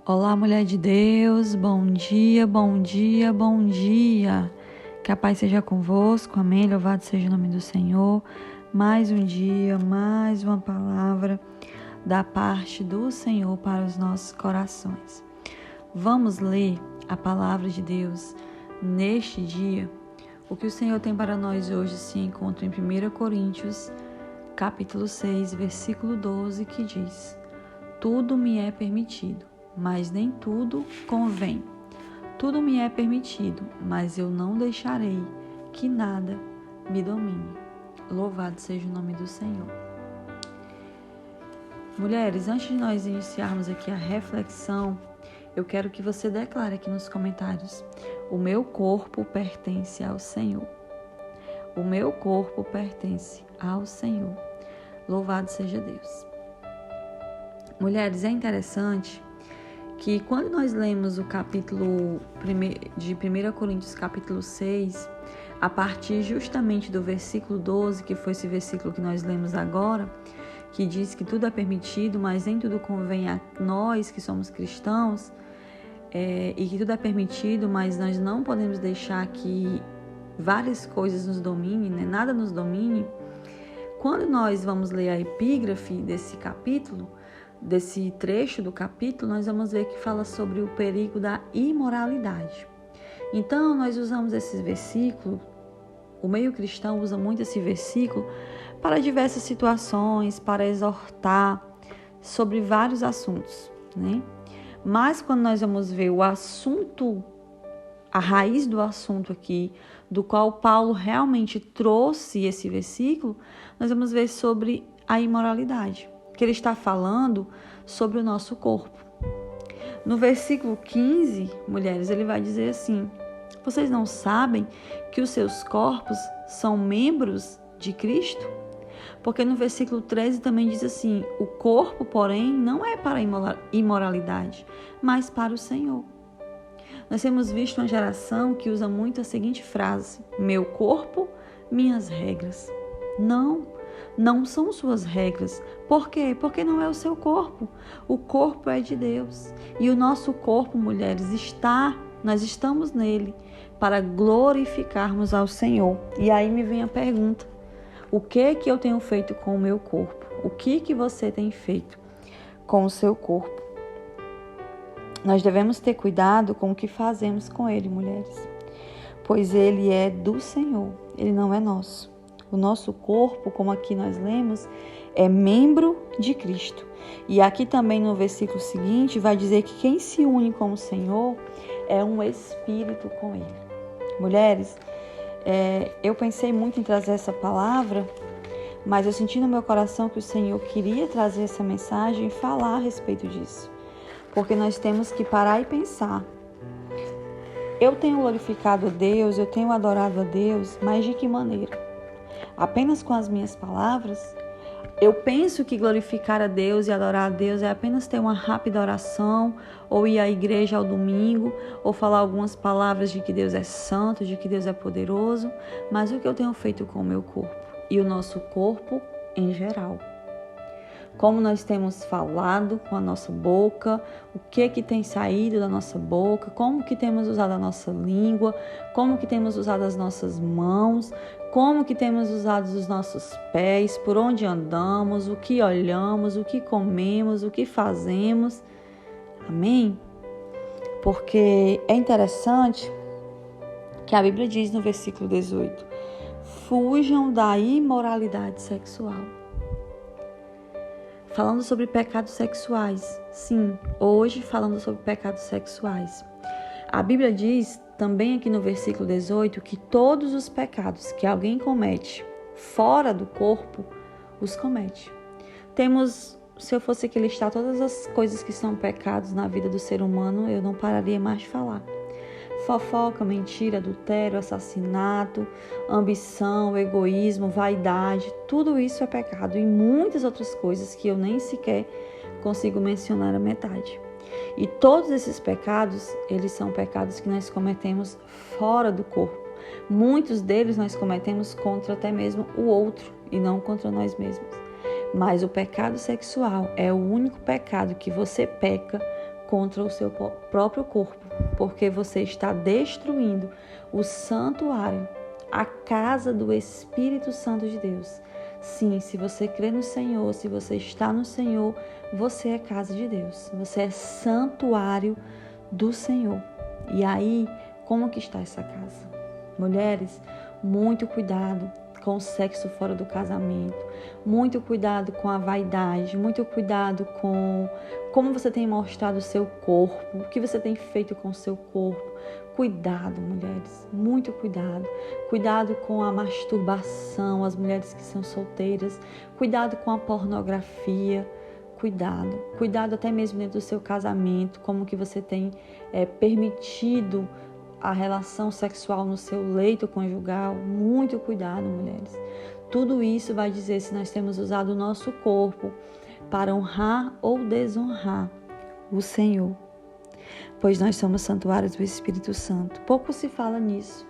Olá, mulher de Deus, bom dia, bom dia, bom dia. Que a paz seja convosco, amém, louvado seja o nome do Senhor. Mais um dia, mais uma palavra da parte do Senhor para os nossos corações. Vamos ler a palavra de Deus neste dia. O que o Senhor tem para nós hoje se encontra em 1 Coríntios, capítulo 6, versículo 12, que diz: Tudo me é permitido, mas nem tudo convém. Tudo me é permitido, mas eu não deixarei que nada me domine. Louvado seja o nome do Senhor. Mulheres, antes de nós iniciarmos aqui a reflexão, eu quero que você declare aqui nos comentários: o meu corpo pertence ao Senhor. O meu corpo pertence ao Senhor. Louvado seja Deus. Mulheres, é interessante que quando nós lemos o capítulo de 1 Coríntios, capítulo 6, a partir justamente do versículo 12, que foi esse versículo que nós lemos agora, que diz que tudo é permitido, mas nem tudo convém a nós que somos cristãos, e que tudo é permitido, mas nós não podemos deixar que várias coisas nos dominem, né? Nada nos domine. Quando nós vamos ler a epígrafe desse capítulo, desse trecho do capítulo, nós vamos ver que fala sobre o perigo da imoralidade. Então, nós usamos esse versículo, o meio cristão usa muito esse versículo para diversas situações, para exortar sobre vários assuntos, né? Mas quando nós vamos ver o assunto, a raiz do assunto aqui, do qual Paulo realmente trouxe esse versículo, nós vamos ver sobre a imoralidade, que ele está falando sobre o nosso corpo. No versículo 15, mulheres, ele vai dizer assim: vocês não sabem que os seus corpos são membros de Cristo? Porque no versículo 13 também diz assim: o corpo, porém, não é para a imoralidade, mas para o Senhor. Nós temos visto uma geração que usa muito a seguinte frase: meu corpo, minhas regras. Não são suas regras. Por quê? Porque não é o seu corpo. O corpo é de Deus. E o nosso corpo, mulheres, nós estamos nele para glorificarmos ao Senhor. E aí me vem a pergunta: o que eu tenho feito com o meu corpo? O que você tem feito com o seu corpo? Nós devemos ter cuidado com o que fazemos com ele, mulheres, pois ele é do Senhor, ele não é nosso. O nosso corpo, como aqui nós lemos, é membro de Cristo. E aqui também no versículo seguinte vai dizer que quem se une com o Senhor é um espírito com ele. Mulheres, eu pensei muito em trazer essa palavra, mas eu senti no meu coração que o Senhor queria trazer essa mensagem e falar a respeito disso. Porque nós temos que parar e pensar. Eu tenho glorificado a Deus, eu tenho adorado a Deus, mas de que maneira? Apenas com as minhas palavras? Eu penso que glorificar a Deus e adorar a Deus é apenas ter uma rápida oração, ou ir à igreja ao domingo, ou falar algumas palavras de que Deus é santo, de que Deus é poderoso, mas o que eu tenho feito com o meu corpo e o nosso corpo em geral? Como nós temos falado com a nossa boca, o que tem saído da nossa boca, como que temos usado a nossa língua, como que temos usado as nossas mãos, como que temos usado os nossos pés, por onde andamos, o que olhamos, o que comemos, o que fazemos. Amém? Porque é interessante que a Bíblia diz no versículo 18: fujam da imoralidade sexual. Falando sobre pecados sexuais. Sim, hoje falando sobre pecados sexuais. A Bíblia diz também aqui no versículo 18 que todos os pecados que alguém comete fora do corpo, os comete. Se eu fosse aqui listar todas as coisas que são pecados na vida do ser humano, eu não pararia mais de falar. Fofoca, mentira, adultério, assassinato, ambição, egoísmo, vaidade, tudo isso é pecado e muitas outras coisas que eu nem sequer consigo mencionar a metade. E todos esses pecados, eles são pecados que nós cometemos fora do corpo. Muitos deles nós cometemos contra até mesmo o outro e não contra nós mesmos. Mas o pecado sexual é o único pecado que você peca contra o seu próprio corpo, porque você está destruindo o santuário, a casa do Espírito Santo de Deus. Sim, se você crê no Senhor, se você está no Senhor, você é casa de Deus. Você é santuário do Senhor. E aí, como que está essa casa? Mulheres, muito cuidado com o sexo fora do casamento, muito cuidado com a vaidade, muito cuidado com como você tem mostrado o seu corpo, o que você tem feito com o seu corpo. Cuidado, mulheres, muito cuidado. Cuidado com a masturbação, as mulheres que são solteiras. Cuidado com a pornografia. Cuidado até mesmo dentro do seu casamento, como que você tem permitido a relação sexual no seu leito conjugal. Muito cuidado, mulheres. Tudo isso vai dizer se nós temos usado o nosso corpo para honrar ou desonrar o Senhor. Pois nós somos santuários do Espírito Santo. Pouco se fala nisso.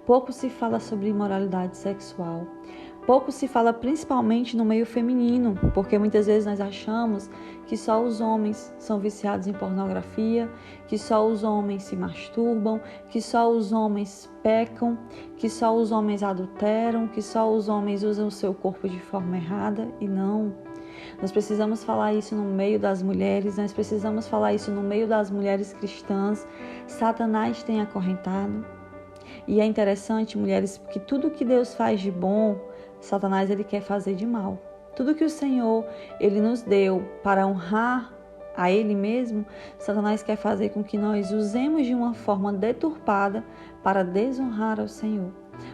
Pouco se fala sobre imoralidade sexual. Pouco se fala principalmente no meio feminino, porque muitas vezes nós achamos que só os homens são viciados em pornografia, que só os homens se masturbam, que só os homens pecam, que só os homens adulteram, que só os homens usam o seu corpo de forma errada. E não. Nós precisamos falar isso no meio das mulheres, nós precisamos falar isso no meio das mulheres cristãs. Satanás tem acorrentado. E é interessante, mulheres, que tudo que Deus faz de bom, Satanás ele quer fazer de mal. Tudo que o Senhor ele nos deu para honrar a Ele mesmo, Satanás quer fazer com que nós usemos de uma forma deturpada para desonrar ao Senhor.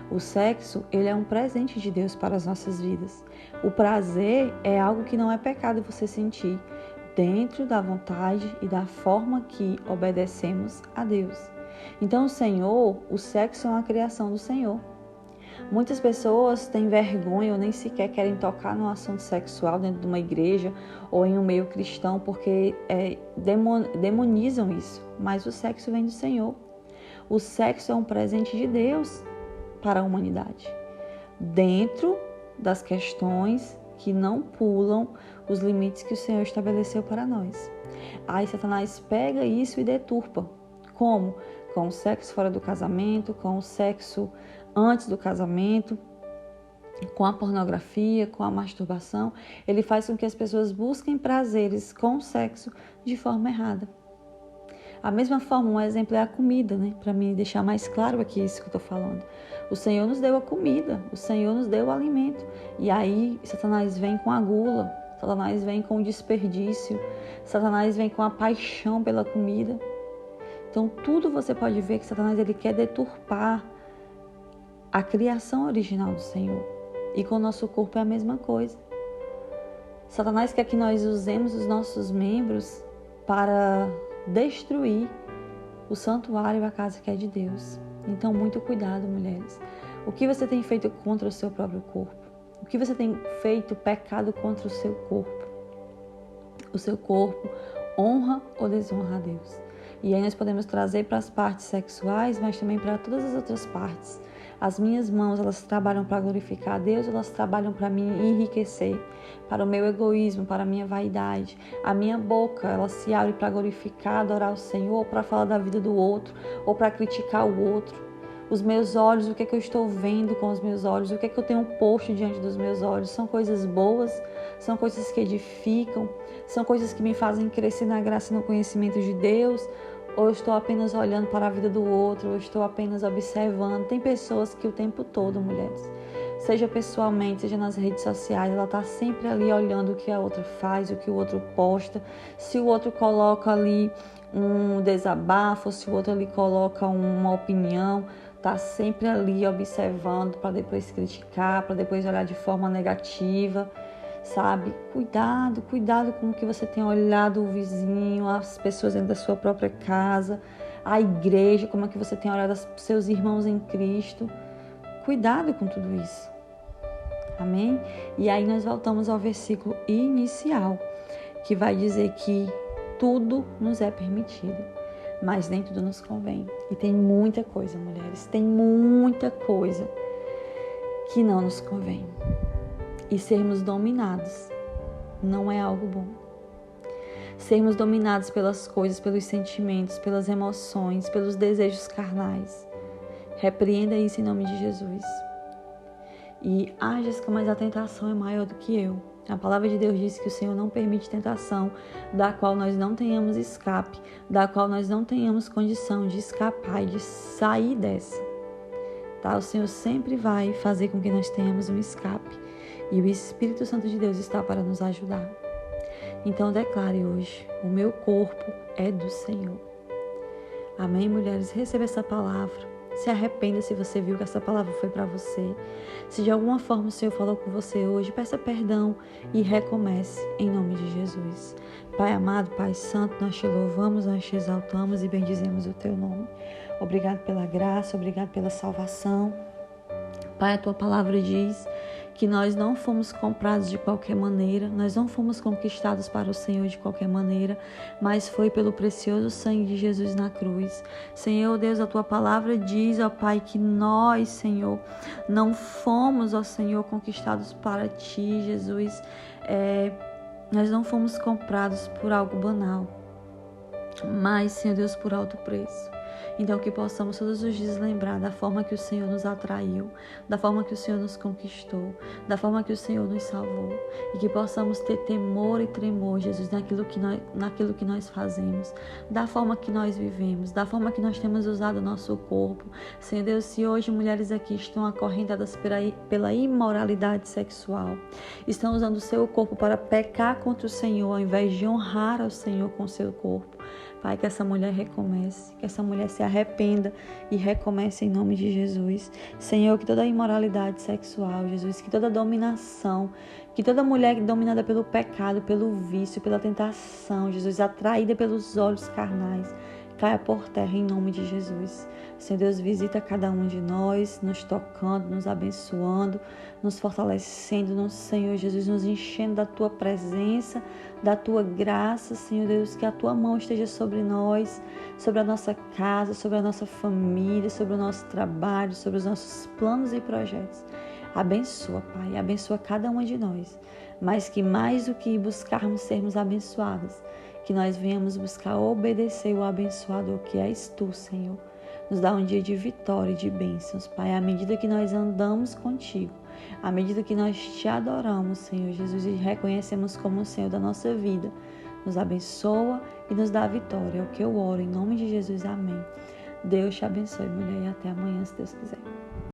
O sexo, ele é um presente de Deus para as nossas vidas. O prazer é algo que não é pecado você sentir dentro da vontade e da forma que obedecemos a Deus. Então, o sexo é uma criação do Senhor. Muitas pessoas têm vergonha ou nem sequer querem tocar no assunto sexual dentro de uma igreja ou em um meio cristão porque demonizam isso. Mas o sexo vem do Senhor. O sexo é um presente de Deus para a humanidade, dentro das questões que não pulam os limites que o Senhor estabeleceu para nós. Aí Satanás pega isso e deturpa. Como? Com o sexo fora do casamento, com o sexo antes do casamento, com a pornografia, com a masturbação. Ele faz com que as pessoas busquem prazeres com o sexo de forma errada. A mesma forma, um exemplo é a comida, né? Para me deixar mais claro aqui isso que eu estou falando. O Senhor nos deu a comida, o Senhor nos deu o alimento. E aí Satanás vem com a gula, Satanás vem com o desperdício, Satanás vem com a paixão pela comida. Então tudo você pode ver que Satanás ele quer deturpar a criação original do Senhor. E com o nosso corpo é a mesma coisa. Satanás quer que nós usemos os nossos membros para destruir o santuário e a casa que é de Deus. Então, muito cuidado, mulheres. O que você tem feito contra o seu próprio corpo? O que você tem feito pecado contra o seu corpo? O seu corpo honra ou desonra a Deus? E aí nós podemos trazer para as partes sexuais, mas também para todas as outras partes. As minhas mãos, elas trabalham para glorificar a Deus, elas trabalham para me enriquecer, para o meu egoísmo, para a minha vaidade. A minha boca, ela se abre para glorificar, adorar o Senhor, ou para falar da vida do outro, ou para criticar o outro. Os meus olhos, o que é que eu estou vendo com os meus olhos? O que é que eu tenho posto diante dos meus olhos? São coisas boas? São coisas que edificam? São coisas que me fazem crescer na graça e no conhecimento de Deus? Ou eu estou apenas olhando para a vida do outro, ou eu estou apenas observando? Tem pessoas que o tempo todo, mulheres, seja pessoalmente, seja nas redes sociais, ela está sempre ali olhando o que a outra faz, o que o outro posta, se o outro coloca ali um desabafo, se o outro ali coloca uma opinião, está sempre ali observando para depois criticar, para depois olhar de forma negativa. Sabe? Cuidado com o que você tem olhado o vizinho, as pessoas dentro da sua própria casa, a igreja, como é que você tem olhado os seus irmãos em Cristo. Cuidado com tudo isso. Amém? E aí nós voltamos ao versículo inicial, que vai dizer que tudo nos é permitido, mas nem tudo nos convém. E tem muita coisa, mulheres, tem muita coisa que não nos convém. E sermos dominados não é algo bom. sermos dominados pelas coisas, pelos sentimentos, pelas emoções, pelos desejos carnais. Repreenda isso em nome de Jesus. E haja que mais a tentação é maior do que eu. A palavra de Deus diz que o Senhor não permite tentação da qual nós não tenhamos escape, da qual nós não tenhamos condição de escapar e de sair dessa. Tá? O Senhor sempre vai fazer com que nós tenhamos um escape. E o Espírito Santo de Deus está para nos ajudar. Então declare hoje, o meu corpo é do Senhor. Amém, mulheres? Receba essa palavra. Se arrependa se você viu que essa palavra foi para você. Se de alguma forma o Senhor falou com você hoje, peça perdão e recomece em nome de Jesus. Pai amado, Pai santo, nós te louvamos, nós te exaltamos e bendizemos o teu nome. Obrigado pela graça, obrigado pela salvação. Pai, a tua palavra diz que nós não fomos comprados de qualquer maneira, nós não fomos conquistados para o Senhor de qualquer maneira, mas foi pelo precioso sangue de Jesus na cruz. Senhor Deus, a tua palavra diz, ó Pai, que nós, Senhor, não fomos, ó Senhor, conquistados para ti, Jesus. Nós não fomos comprados por algo banal, mas, Senhor Deus, por alto preço. Então que possamos todos os dias lembrar da forma que o Senhor nos atraiu, da forma que o Senhor nos conquistou, da forma que o Senhor nos salvou. E que possamos ter temor e tremor, Jesus, naquilo que nós fazemos, da forma que nós vivemos, da forma que nós temos usado o nosso corpo. Senhor Deus, se hoje mulheres aqui estão acorrentadas pela imoralidade sexual, estão usando o seu corpo para pecar contra o Senhor, ao invés de honrar ao Senhor com o seu corpo, Pai, que essa mulher recomece, que essa mulher se arrependa e recomece em nome de Jesus. Senhor, que toda imoralidade sexual, Jesus, que toda dominação, que toda mulher dominada pelo pecado, pelo vício, pela tentação, Jesus, atraída pelos olhos carnais, caia por terra em nome de Jesus. Senhor Deus, visita cada um de nós, nos tocando, nos abençoando, nos fortalecendo, Senhor Jesus, nos enchendo da Tua presença, da Tua graça, Senhor Deus, que a Tua mão esteja sobre nós, sobre a nossa casa, sobre a nossa família, sobre o nosso trabalho, sobre os nossos planos e projetos. Abençoa, Pai, abençoa cada uma de nós, mas que mais do que buscarmos sermos abençoadas, que nós venhamos buscar obedecer o abençoador que és Tu, Senhor. Nos dá um dia de vitória e de bênçãos, Pai, à medida que nós andamos contigo, à medida que nós Te adoramos, Senhor Jesus, e reconhecemos como o Senhor da nossa vida. Nos abençoa e nos dá a vitória. É o que eu oro, em nome de Jesus. Amém. Deus te abençoe, mulher, e até amanhã, se Deus quiser.